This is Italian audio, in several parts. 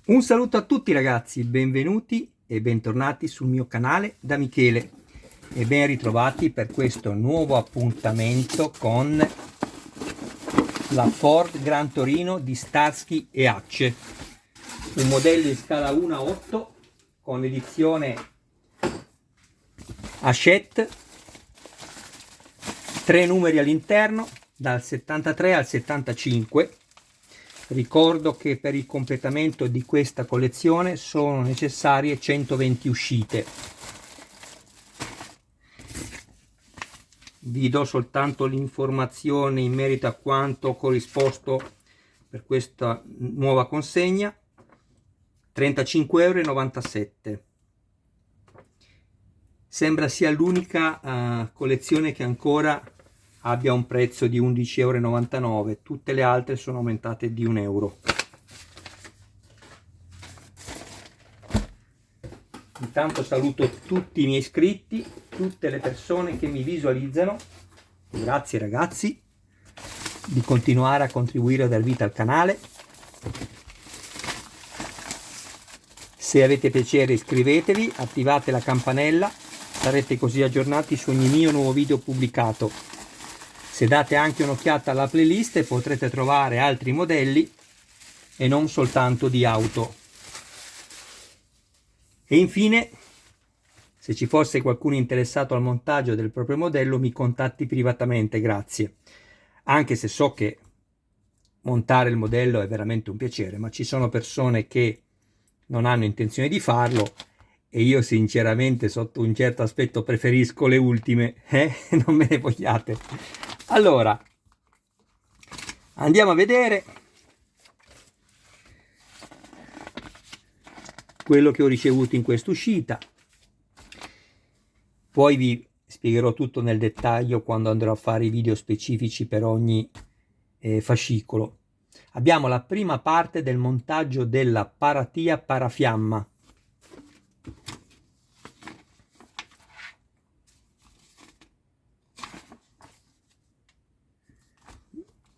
Un saluto a tutti ragazzi, benvenuti e bentornati sul mio canale da Michele e ben ritrovati per questo nuovo appuntamento con la Ford Gran Torino di Starsky e Hutch, un modello in scala 1 a 8 con edizione Hachette, 3 numeri all'interno dal 73 al 75. Ricordo che per il completamento di questa collezione sono necessarie 120 uscite. Vi do soltanto l'informazione in merito a quanto ho corrisposto per questa nuova consegna: 35,97 euro. Sembra sia l'unica collezione che ancora abbia un prezzo di 11,99 euro, tutte le altre sono aumentate di 1 euro. Intanto saluto tutti i miei iscritti, tutte le persone che mi visualizzano. Grazie ragazzi di continuare a contribuire a dar vita al canale. Se avete piacere iscrivetevi, attivate la campanella, sarete così aggiornati su ogni mio nuovo video pubblicato. Se date anche un'occhiata alla playlist potrete trovare altri modelli e non soltanto di auto. E infine, se ci fosse qualcuno interessato al montaggio del proprio modello, mi contatti privatamente, grazie. Anche se so che montare il modello è veramente un piacere, ma ci sono persone che non hanno intenzione di farlo e io sinceramente sotto un certo aspetto preferisco le ultime, non me ne vogliate. Allora, andiamo a vedere quello che ho ricevuto in questa uscita. Poi vi spiegherò tutto nel dettaglio quando andrò a fare i video specifici per ogni fascicolo. Abbiamo la prima parte del montaggio della paratia parafiamma.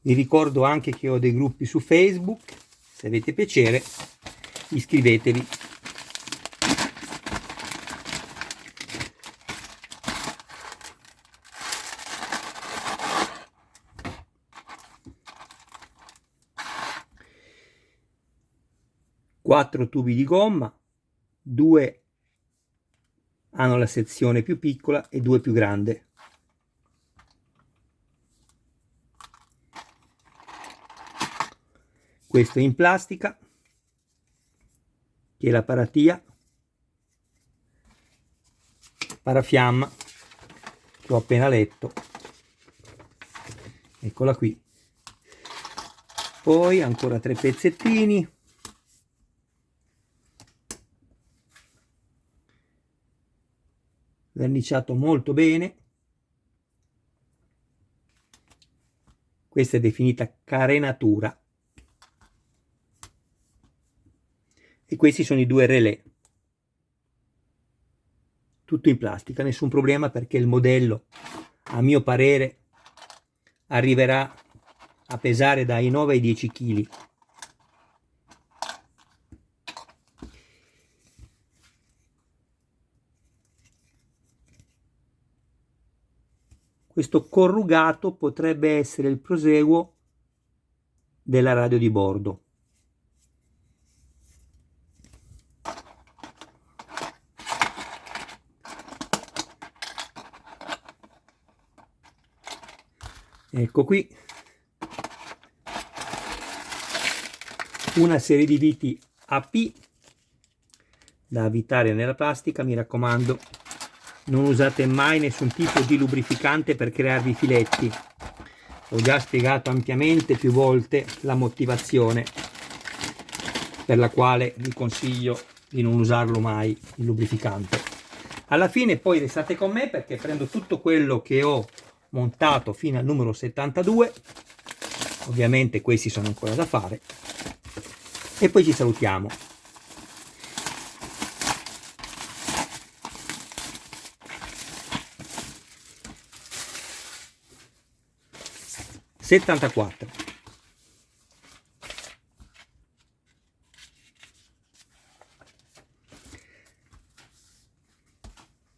Vi ricordo anche che ho dei gruppi su Facebook, se avete piacere iscrivetevi. Quattro tubi di gomma, 2 hanno la sezione più piccola e 2 più grande. Questo è in plastica, che è la paratia parafiamma che ho appena letto. Eccola qui. Poi ancora 3 pezzettini. Verniciato molto bene. Questa è definita carenatura. E questi sono i 2 relè. Tutto in plastica, nessun problema, perché il modello, a mio parere, arriverà a pesare dai 9 ai 10 kg. Questo corrugato potrebbe essere il proseguo della radio di bordo. Ecco qui una serie di viti AP da avvitare nella plastica. Mi raccomando, non usate mai nessun tipo di lubrificante per crearvi filetti. Ho già spiegato ampiamente più volte la motivazione per la quale vi consiglio di non usarlo mai il lubrificante. Alla fine poi restate con me, perché prendo tutto quello che ho montato fino al numero 72, ovviamente questi sono ancora da fare, e poi ci salutiamo. '74.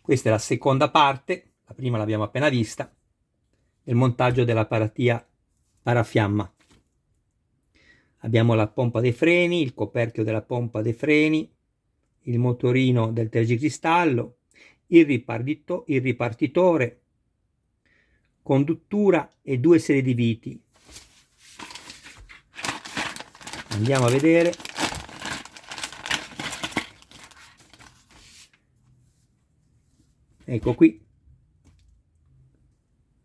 Questa è la seconda parte, la prima l'abbiamo appena vista, del montaggio della paratia parafiamma. Abbiamo la pompa dei freni, il coperchio della pompa dei freni, il motorino del tergicristallo, il ripartitore, conduttura e 2 serie di viti. Andiamo a vedere. Ecco qui,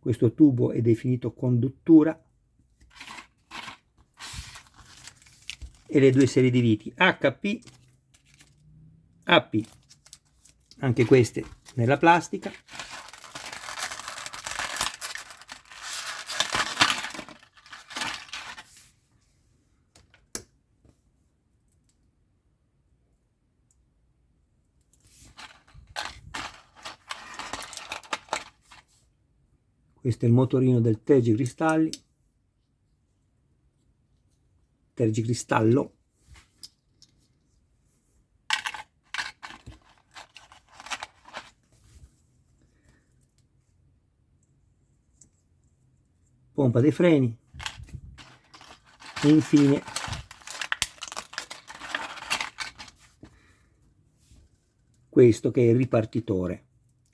questo tubo è definito conduttura e le 2 serie di viti HP, AP, anche queste nella plastica. Questo è il motorino del tergicristallo. Pompa dei freni e infine questo che è il ripartitore,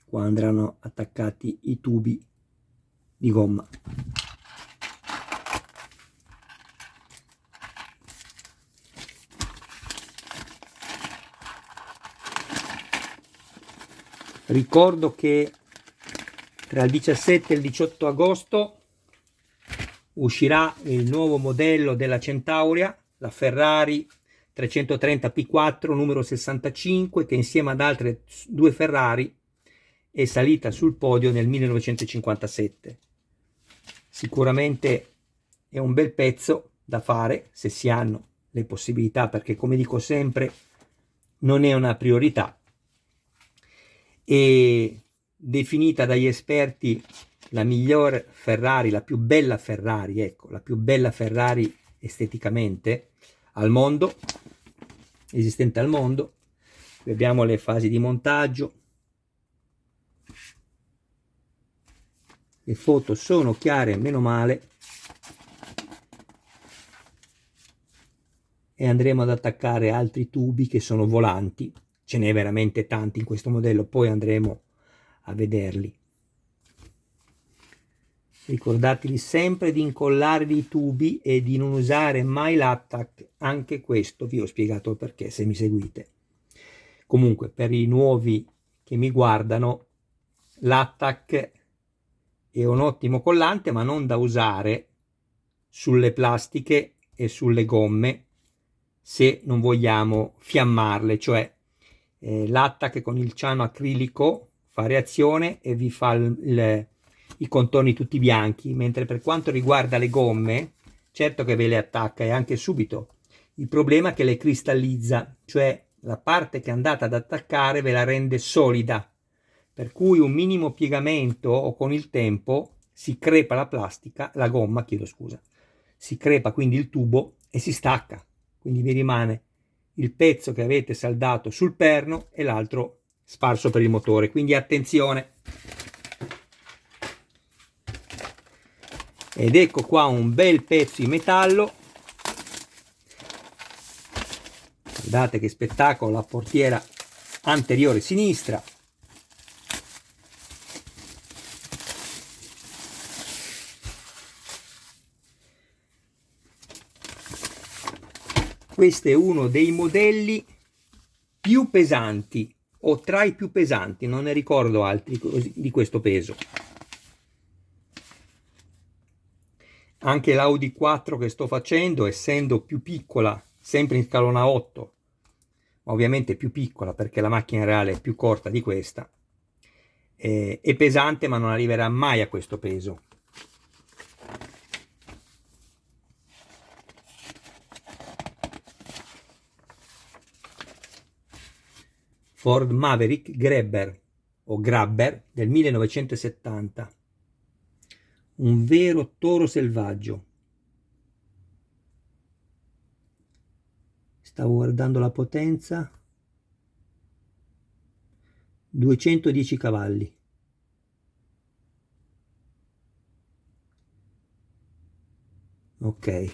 qua andranno attaccati i tubi di gomma. Ricordo che tra il 17 e il 18 agosto uscirà il nuovo modello della Centauria, la Ferrari 330 P4 numero 65, che insieme ad altre 2 Ferrari è salita sul podio nel 1957. Sicuramente è un bel pezzo da fare se si hanno le possibilità, perché come dico sempre non è una priorità. E definita dagli esperti la miglior Ferrari, la più bella Ferrari, ecco, la più bella Ferrari esteticamente al mondo, esistente al mondo. Qui abbiamo le fasi di montaggio. Le foto sono chiare, meno male. E andremo ad attaccare altri tubi che sono volanti. Ce n'è veramente tanti in questo modello, poi andremo a vederli. Ricordatevi sempre di incollarvi i tubi e di non usare mai l'attack, anche questo vi ho spiegato il perché se mi seguite. Comunque, per i nuovi che mi guardano, l'attack è un ottimo collante, ma non da usare sulle plastiche e sulle gomme se non vogliamo fiammarle, cioè l'attack con il ciano acrilico fa reazione e vi fa i contorni tutti bianchi, mentre per quanto riguarda le gomme, certo che ve le attacca e anche subito. Il problema è che le cristallizza, cioè la parte che andate ad attaccare ve la rende solida, per cui un minimo piegamento o con il tempo si crepa la plastica, la gomma, chiedo scusa, si crepa quindi il tubo e si stacca, quindi vi rimane il pezzo che avete saldato sul perno e l'altro sparso per il motore, quindi attenzione. Ed ecco qua un bel pezzo in metallo, guardate che spettacolo, la portiera anteriore sinistra, questo è uno dei modelli più pesanti o tra i più pesanti, non ne ricordo altri di questo peso. Anche l'Audi 4 che sto facendo, essendo più piccola, sempre in scalona 8, ovviamente più piccola perché la macchina reale è più corta di questa, è pesante ma non arriverà mai a questo peso. Ford Maverick Grabber o Grabber del 1970, un vero toro selvaggio. Stavo guardando la potenza, 210 cavalli. Ok.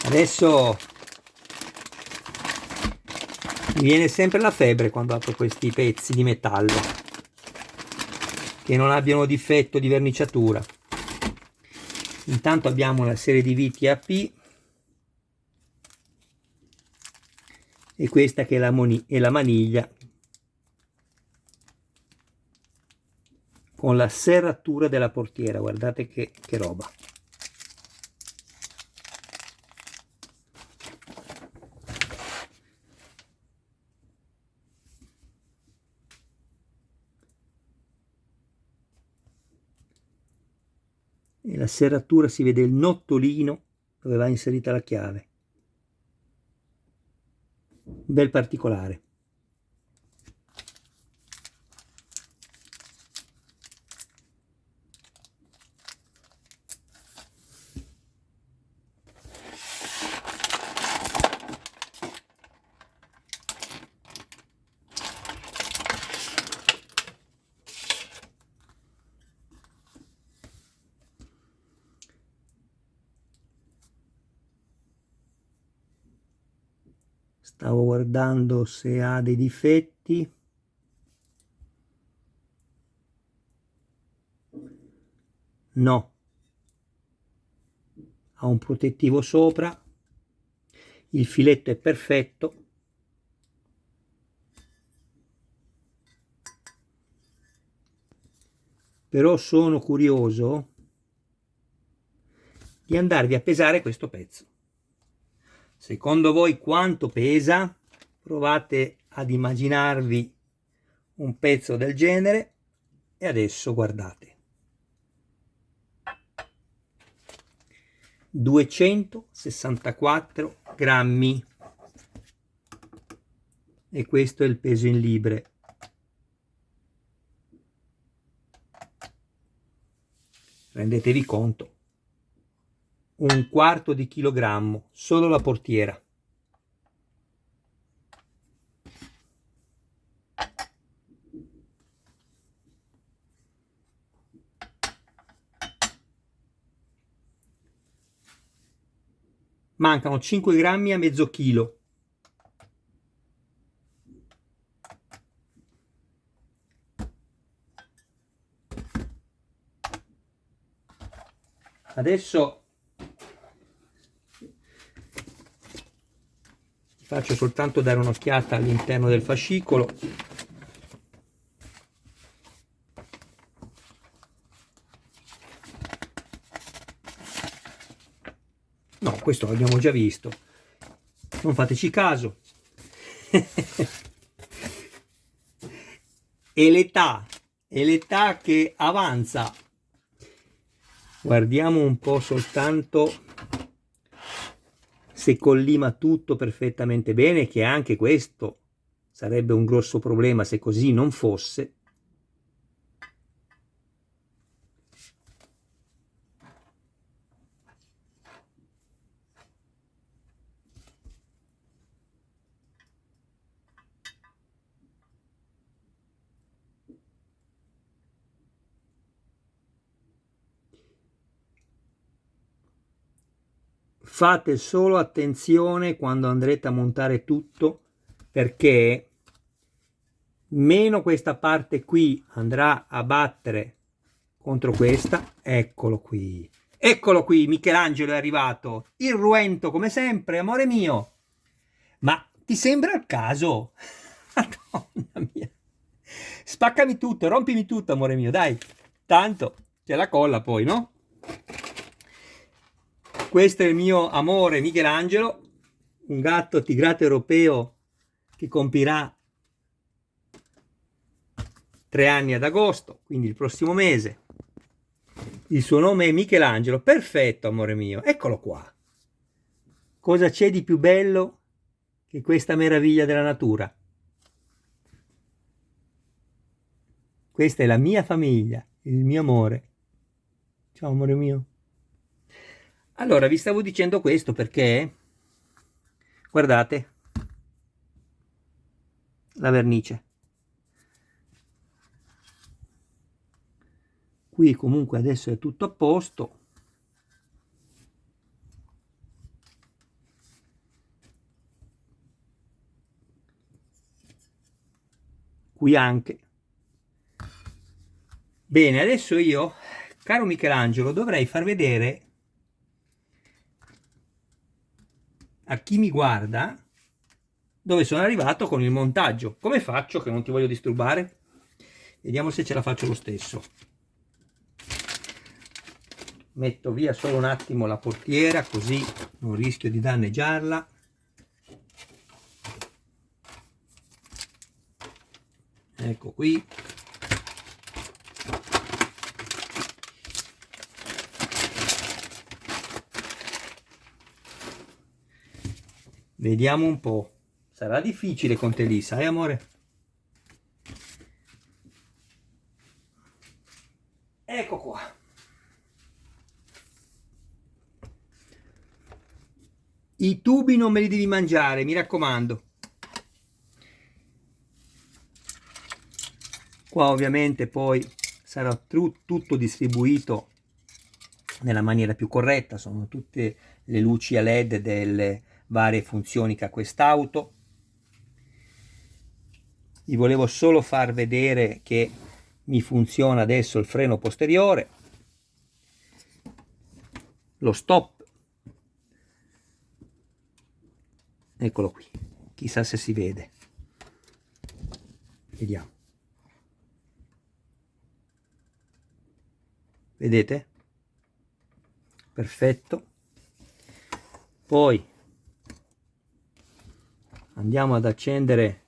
Adesso mi viene sempre la febbre quando apro questi pezzi di metallo che non abbiano difetto di verniciatura. Intanto abbiamo una serie di viti AP e questa che è la maniglia con la serratura della portiera. Guardate che roba. E la serratura, si vede il nottolino dove va inserita la chiave. Bel particolare. Stavo guardando se ha dei difetti. No. Ha un protettivo sopra. Il filetto è perfetto. Però sono curioso di andarvi a pesare questo pezzo. Secondo voi quanto pesa? Provate ad immaginarvi un pezzo del genere e adesso guardate. 264 grammi e questo è il peso in libbre. Rendetevi conto, 1/4 di chilogrammo, solo la portiera. Mancano 5 grammi a mezzo chilo. Adesso faccio soltanto dare un'occhiata all'interno del fascicolo. No, questo l'abbiamo già visto. Non fateci caso. È l'età che avanza. Guardiamo un po' soltanto se collima tutto perfettamente bene, che anche questo sarebbe un grosso problema se così non fosse. Fate solo attenzione quando andrete a montare tutto, perché meno questa parte qui andrà a battere contro questa. Eccolo qui, Michelangelo è arrivato, irruento come sempre, amore mio. Ma ti sembra il caso? Madonna mia, spaccami tutto, rompimi tutto, amore mio, dai, tanto c'è la colla poi, no? Questo è il mio amore Michelangelo, un gatto tigrato europeo che compirà 3 anni ad agosto, quindi il prossimo mese. Il suo nome è Michelangelo. Perfetto, amore mio, eccolo qua. Cosa c'è di più bello che questa meraviglia della natura? Questa è la mia famiglia, il mio amore. Ciao amore mio. Allora, vi stavo dicendo questo perché, guardate, la vernice. Qui comunque adesso è tutto a posto. Qui anche. Bene, adesso io, caro Michelangelo, dovrei far vedere a chi mi guarda dove sono arrivato con il montaggio. Come faccio, che non ti voglio disturbare? Vediamo se ce la faccio lo stesso. Metto via solo un attimo la portiera, così non rischio di danneggiarla. Ecco qui. Vediamo un po'. Sarà difficile con te lì, sai amore? Ecco qua. I tubi non me li devi mangiare, mi raccomando. Qua ovviamente poi sarà tutto distribuito nella maniera più corretta, sono tutte le luci a LED delle varie funzioni che ha quest'auto. Vi volevo solo far vedere che mi funziona adesso il freno posteriore, lo stop, eccolo qui, chissà se si vede, vediamo, vedete? Perfetto. Poi andiamo ad accendere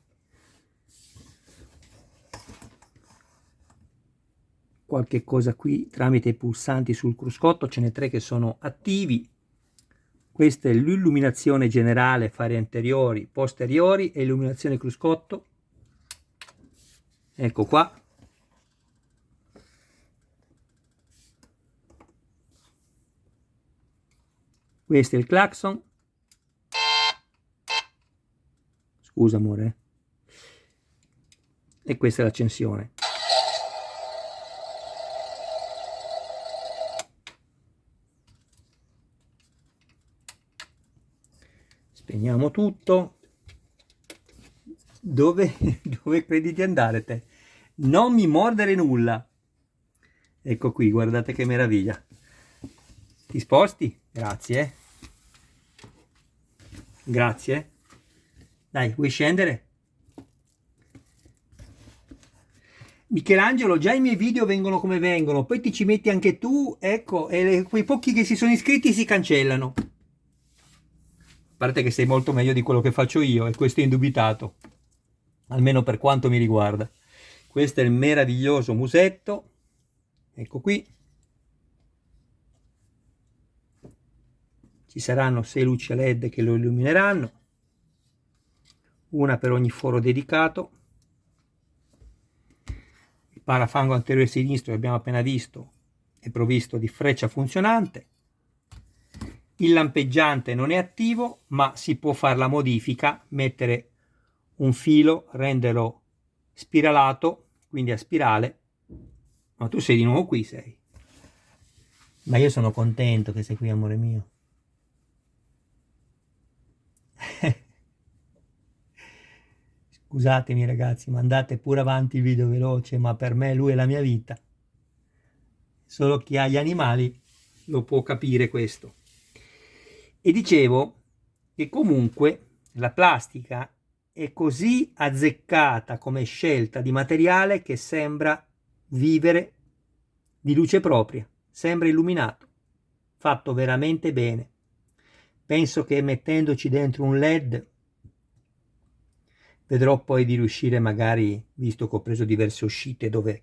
qualche cosa qui tramite i pulsanti sul cruscotto, ce n'è 3 che sono attivi. Questa è l'illuminazione generale, fari anteriori, posteriori e illuminazione cruscotto. Ecco qua. Questo è il clacson. Scusa amore. E questa è l'accensione. Spegniamo tutto. Dove credi di andare te? Non mi mordere nulla. Ecco qui, guardate che meraviglia. Ti sposti? Grazie. Grazie. Dai, vuoi scendere? Michelangelo, già i miei video vengono come vengono, poi ti ci metti anche tu, ecco, e quei pochi che si sono iscritti si cancellano. A parte che sei molto meglio di quello che faccio io, e questo è indubitato, almeno per quanto mi riguarda. Questo è il meraviglioso musetto, ecco qui. Ci saranno 6 luci a LED che lo illumineranno, una per ogni foro dedicato. Il parafango anteriore e sinistro che abbiamo appena visto è provvisto di freccia funzionante. Il lampeggiante non è attivo, ma si può fare la modifica, mettere un filo, renderlo spiralato, quindi a spirale. Ma tu sei di nuovo qui, sei. Ma io sono contento che sei qui, amore mio. Scusatemi ragazzi, mandate pure avanti il video veloce, ma per me lui è la mia vita. Solo chi ha gli animali lo può capire questo. E dicevo che comunque la plastica è così azzeccata come scelta di materiale che sembra vivere di luce propria, sembra illuminato, fatto veramente bene. Penso che mettendoci dentro un LED vedrò poi di riuscire, magari, visto che ho preso diverse uscite dove,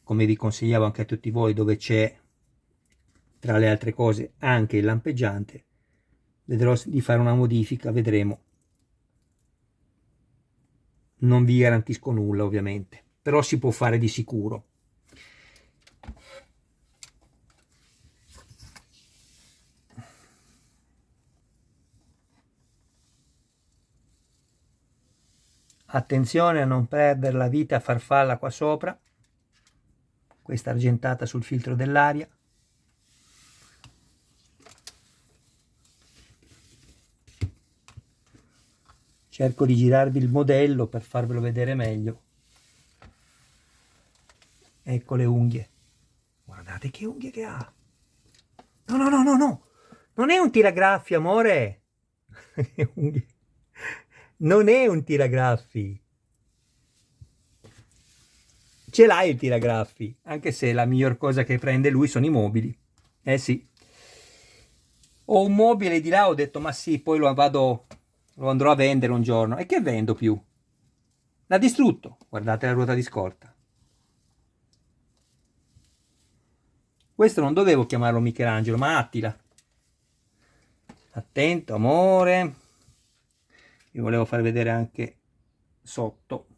come vi consigliavo anche a tutti voi, dove c'è tra le altre cose anche il lampeggiante, vedrò di fare una modifica, vedremo. Non vi garantisco nulla ovviamente, però si può fare di sicuro. Attenzione a non perdere la vite a farfalla qua sopra, questa argentata sul filtro dell'aria. Cerco di girarvi il modello per farvelo vedere meglio. Ecco le unghie. Guardate che unghie che ha. No, no, no, no, no. Non è un tiragraffi, amore. Non è un tiragraffi. Ce l'hai il tiragraffi, anche se la miglior cosa che prende lui sono i mobili. Eh sì. Ho un mobile di là, ho detto ma sì, poi lo andrò a vendere un giorno. E che vendo più? L'ha distrutto. Guardate la ruota di scorta. Questo non dovevo chiamarlo Michelangelo, ma Attila. Attento, amore. Vi volevo far vedere anche sotto.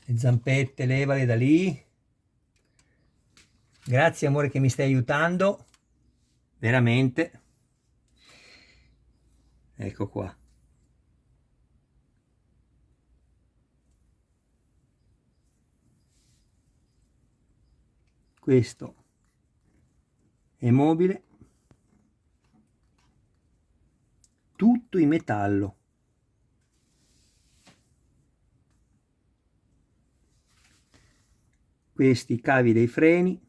Le zampette, levale da lì. Grazie, amore, che mi stai aiutando. Veramente. Ecco qua. Questo è mobile, tutto in metallo. Questi cavi dei freni,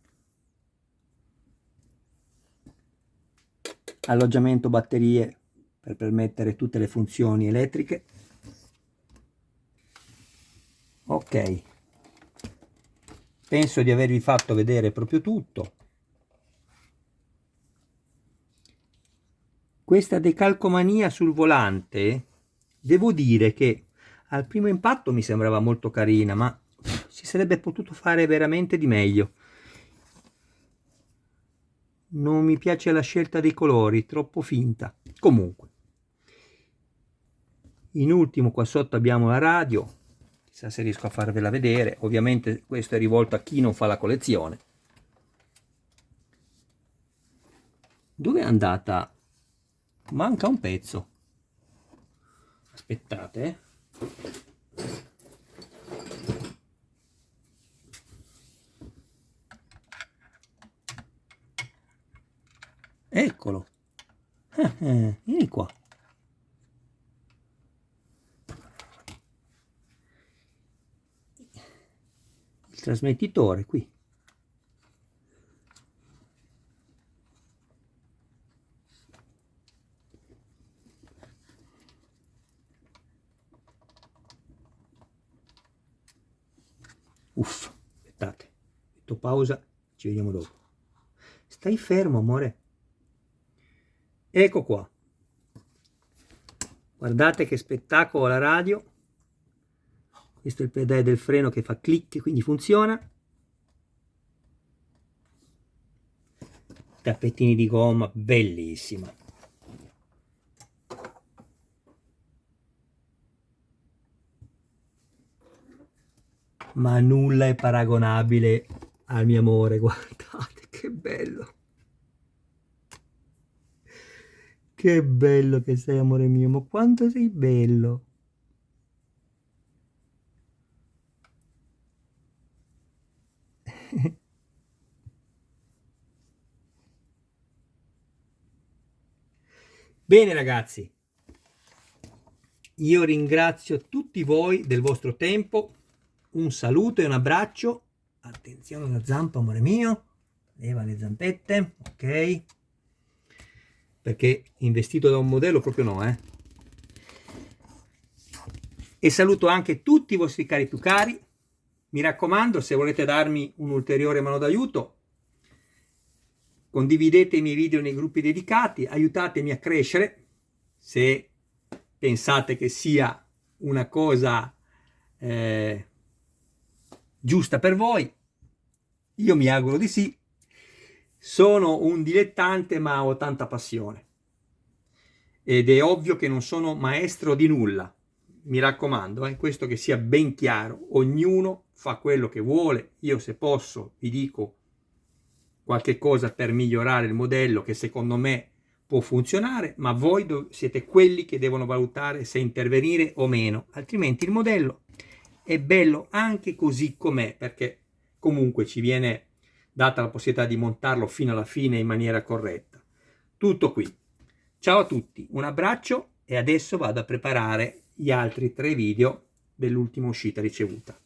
alloggiamento batterie per permettere tutte le funzioni elettriche. Ok, penso di avervi fatto vedere proprio tutto. Questa decalcomania sul volante, devo dire che al primo impatto mi sembrava molto carina, ma si sarebbe potuto fare veramente di meglio. Non mi piace la scelta dei colori, troppo finta. Comunque, in ultimo qua sotto abbiamo la radio, chissà se riesco a farvela vedere. Ovviamente questo è rivolto a chi non fa la collezione. Dove è andata? Manca un pezzo. Aspettate, Eccolo. Vieni qua. Il trasmettitore qui. Uff, aspettate, metto pausa, ci vediamo dopo. Stai fermo, amore. Ecco qua. Guardate che spettacolo la radio. Questo è il pedale del freno che fa clic, quindi funziona. Tappetini di gomma, bellissima. Ma nulla è paragonabile al mio amore, guardate che bello. Che bello che sei, amore mio, ma quanto sei bello. Bene ragazzi, io ringrazio tutti voi del vostro tempo, un saluto e un abbraccio. Attenzione alla zampa, amore mio, leva le zampette, ok? Perché investito da un modello proprio no, E saluto anche tutti i vostri cari più cari. Mi raccomando, se volete darmi un'ulteriore mano d'aiuto, condividete i miei video nei gruppi dedicati, aiutatemi a crescere, se pensate che sia una cosa giusta per voi. Io mi auguro di sì. Sono un dilettante, ma ho tanta passione. Ed è ovvio che non sono maestro di nulla. Mi raccomando, questo che sia ben chiaro. Ognuno fa quello che vuole. Io, se posso, vi dico qualche cosa per migliorare il modello che secondo me può funzionare, ma voi siete quelli che devono valutare se intervenire o meno, altrimenti il modello è bello anche così com'è, perché comunque ci viene data la possibilità di montarlo fino alla fine in maniera corretta. Tutto qui. Ciao a tutti, un abbraccio e adesso vado a preparare gli altri 3 video dell'ultima uscita ricevuta.